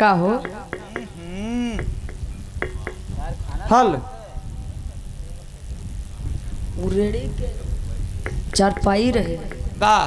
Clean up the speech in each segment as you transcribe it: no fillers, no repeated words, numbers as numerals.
का हो हल उरेड़ी के चारपाई रहे वाह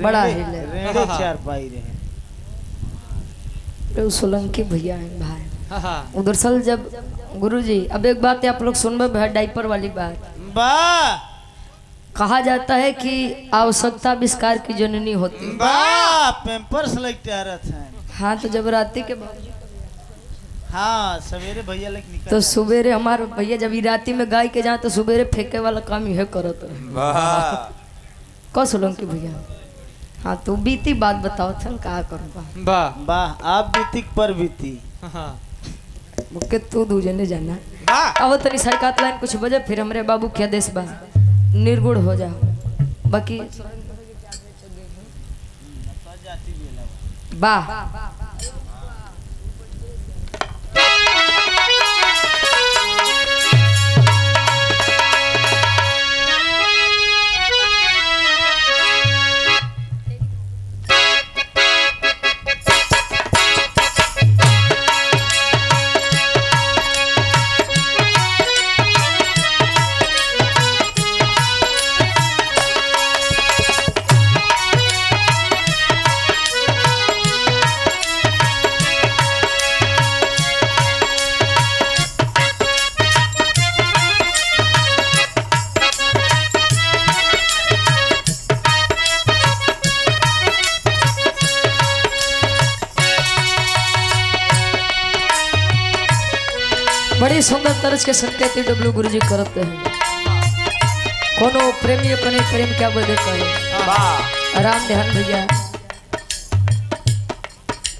बड़ा हिले रेड़े चार पाई रहे तो सोलंकी भैया हैं भाई हाँ हाँ उधर सल जब गुरुजी अब एक बात है आप लोग सुनबे भाई डाइपर वाली बात वाह कहा जाता है कि आवश्यकता आविष्कार की जननी होती है वाह पेम्पर्स लगते आ रहा था। हाँ तो जब राती के बावजूद हाँ सवेरे भैया लेके निकल तो सुबेरे हमारे भैया जब राती में गाय के जाए तो सुबेरे फेंके वाला काम यह करत रहे वाह कौ सोलंकी भैया हाँ तो बीती बात बताओ था कहा करूँगा वाह वाह आप बीती पर बीती हाँ मुके तू दूजने जाना वाह अब तनी साइकात लाइन कुछ बजे फिर हमरे बाबू क्या देश बा निर्गुण हो जा बाकी वाह बड़ी सुंदर तरज के संकेत डब्लू गुरुजी करते हैं कोनो प्रेमी अपने प्रेम क्या बदे करे वाह राम ध्यान भैया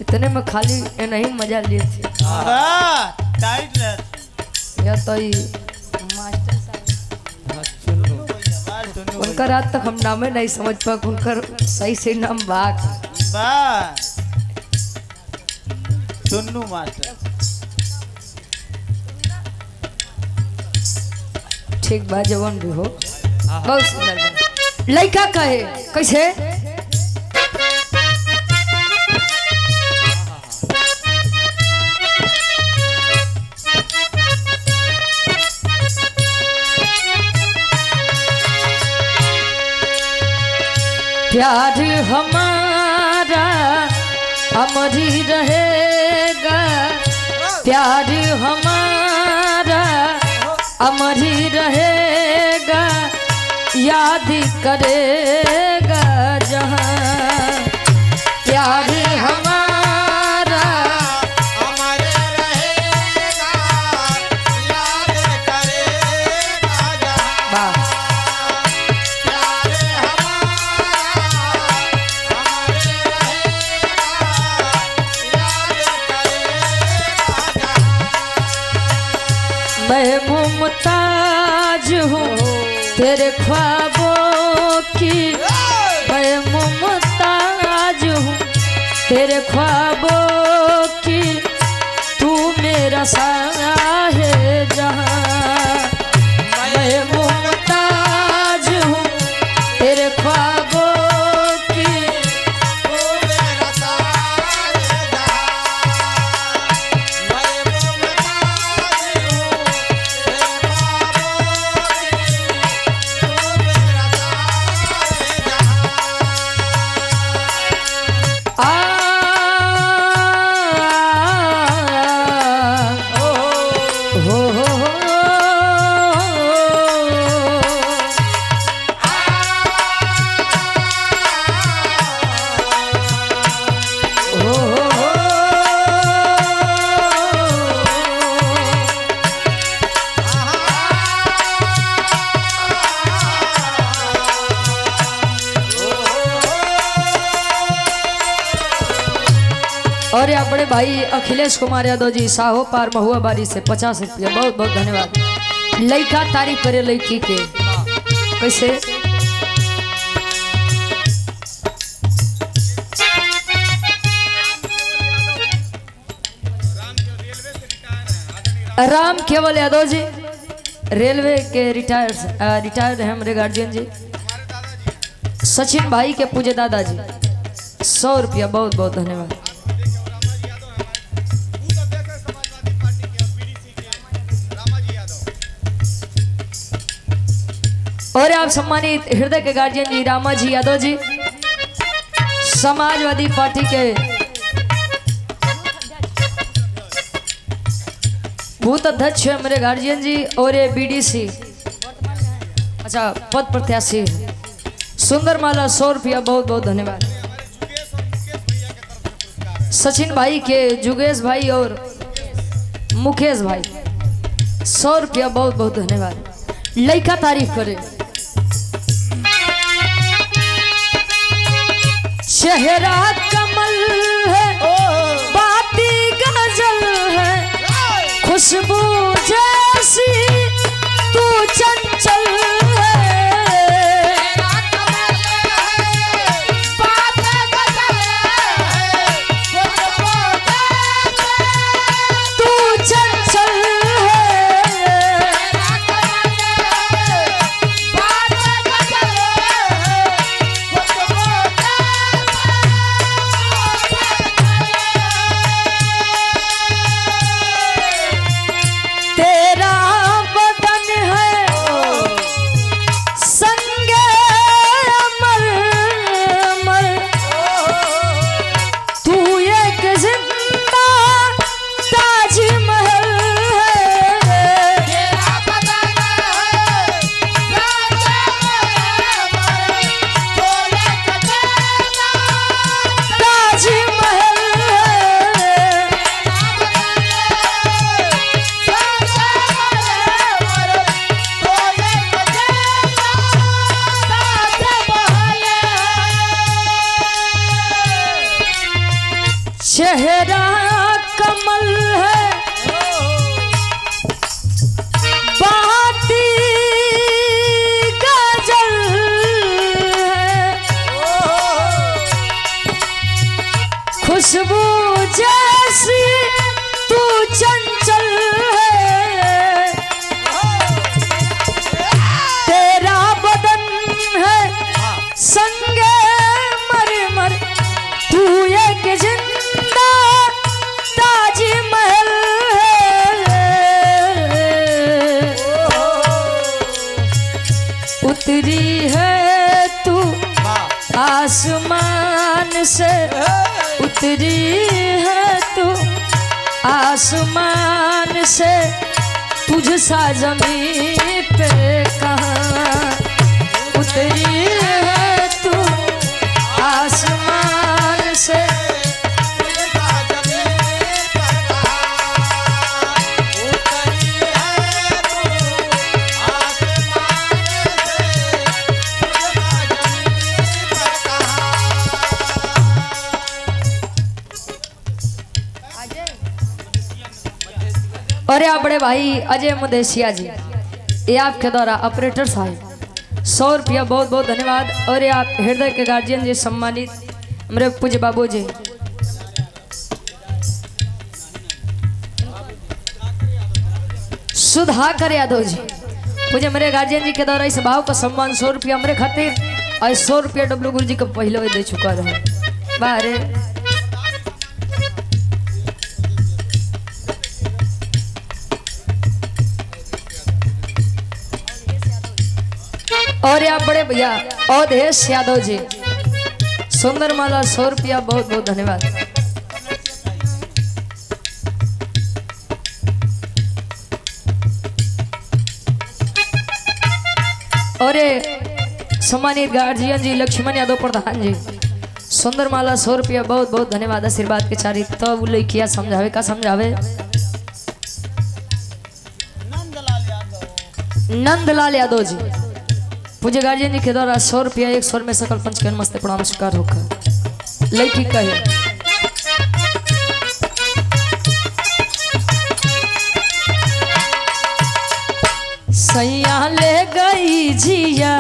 इतने में खाली ये नहीं मजा लिए थे वाह टाइट रहता या तो ही मास्टर साहब उनका रात तक हम नामे नहीं समझ पा उनका सही से नाम बाग वाह टुन्नू मास्टर ठीक बा जवान भी हो बहुत सुंदर बा लड़का कहे कैसे प्यार हमारा अमर ही रहेगा प्यार हमारा अमर ही रहेगा याद करेगा जहाँ प्यार हमारा अमर रहेगा याद करेगा जहाँ वाह प्यार हमारा अमर रहेगा याद करेगा जहाँ मैं मुमताज हूँ तेरे ख्वाबों की मैं मुमताज हूँ तेरे ख्वाबों की तू मेरा साहे जहाँ मैं मुमताज हूँ तेरे ख्वाबों की तू मेरा सारे जहाँ मैं मुमताज हूँ तेरे ख्वाबों की तू मेरा सारे जहाँ और यहाँ बड़े भाई अखिलेश कुमार यादव जी साहो पार महुआ बारी से 50 रुपया बहुत बहुत धन्यवाद लड़का तारीफ करे लड़की के कैसे राम केवल यादव जी रेलवे के रिटायर्ड हैं हमारे गार्जियन जी सचिन भाई के पूजे दादाजी 100 रुपया बहुत बहुत धन्यवाद और आप सम्मानित हृदय के गार्जियन जी रामा जी यादव जी, समाजवादी पार्टी के बूथ अध्यक्ष है मेरे गार्जियन जी, और ये बीडीसी अच्छा पद प्रत्याशी सुंदर माला 100 रुपया, बहुत बहुत धन्यवाद। सचिन भाई के जुगेश भाई और मुकेश भाई 100 रुपया, बहुत बहुत धन्यवाद। लइका तारीफ करे। चेहरा कमल है, बाती गजल है, खुशबू जैसी तू चंचल है। तू चंचल चेहरा कमल है, बाती गजल है, खुशबू जैसी तू चंचल है। तेरा बदन है संगे मरमर, तू एक जिंदा ताजमहल है। उतरी है तू आसमान से, उतरी है तू आसमान से, तुझ सा जमीन पे कहाँ। उतरी है तू आसमान से, और आप बड़े भाई अजय मदेशिया जी, ये आपके द्वारा ऑपरेटर साहब 100 रुपया, बहुत बहुत धन्यवाद। और ये आप हृदय के गार्जियन जी सम्मानित मेरे पूज्य बाबू जी, सुधाकर यादव जी, पूज्य मेरे गार्जियन जी के द्वारा इस भाव का सम्मान 100 रुपया मेरे खातिर, और 100 रुपया डब्लू गुरु जी को पहले दे चुका रहे। बारे और आप बड़े भैया अवधेश यादव जी, सुंदर माला 100 रुपया, बहुत बहुत धन्यवाद। और सम्मानित गार्जियन जी लक्ष्मण यादव प्रधान जी, सुंदर माला 100 रुपया, बहुत बहुत धन्यवाद। आशीर्वाद के चारी तब लइकिया समझावे का समझावे। नंदलाल यादव जी, पूज्य गार्जियन जी के द्वारा 100 रुपया, 1 स्वर में सकल पंच के नमस्ते प्रणाम स्वीकार होकर। लड़की कहे सैया ले गई जिया,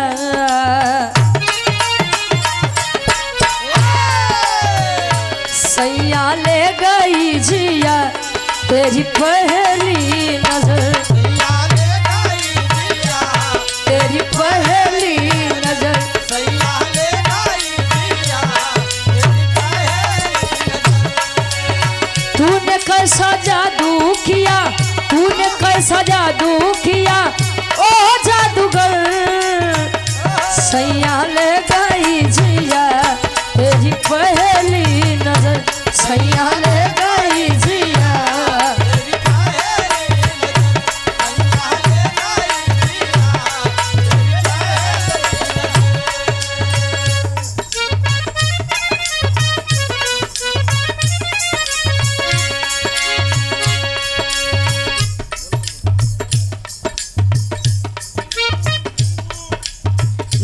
सैया ले गई जिया, तेरी पहली नजर, तेरी पहली नजर, तूने कैसा जादू किया, तूने कैसा जादू किया, ओ जादूगर सैया ले गई जिया तेरी पहली नजर सैया ले गई जिया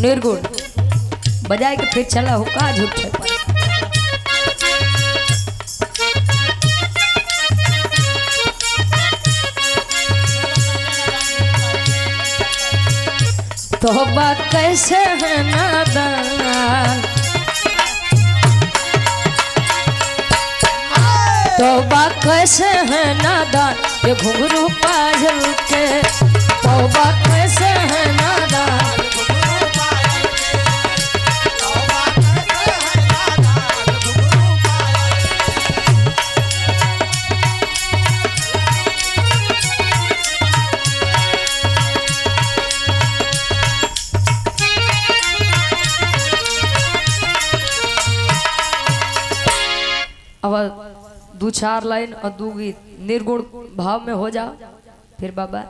निर्गुण बजाए के फिर चला हो का झूठे तोबा कैसे है नादान तोबा कैसे है नादान ये घुंघरू पायल के तोबा कैसे है नादान अब 2-4 लाइन और 2 गीत निर्गुण भाव में हो जाओ फिर बाबा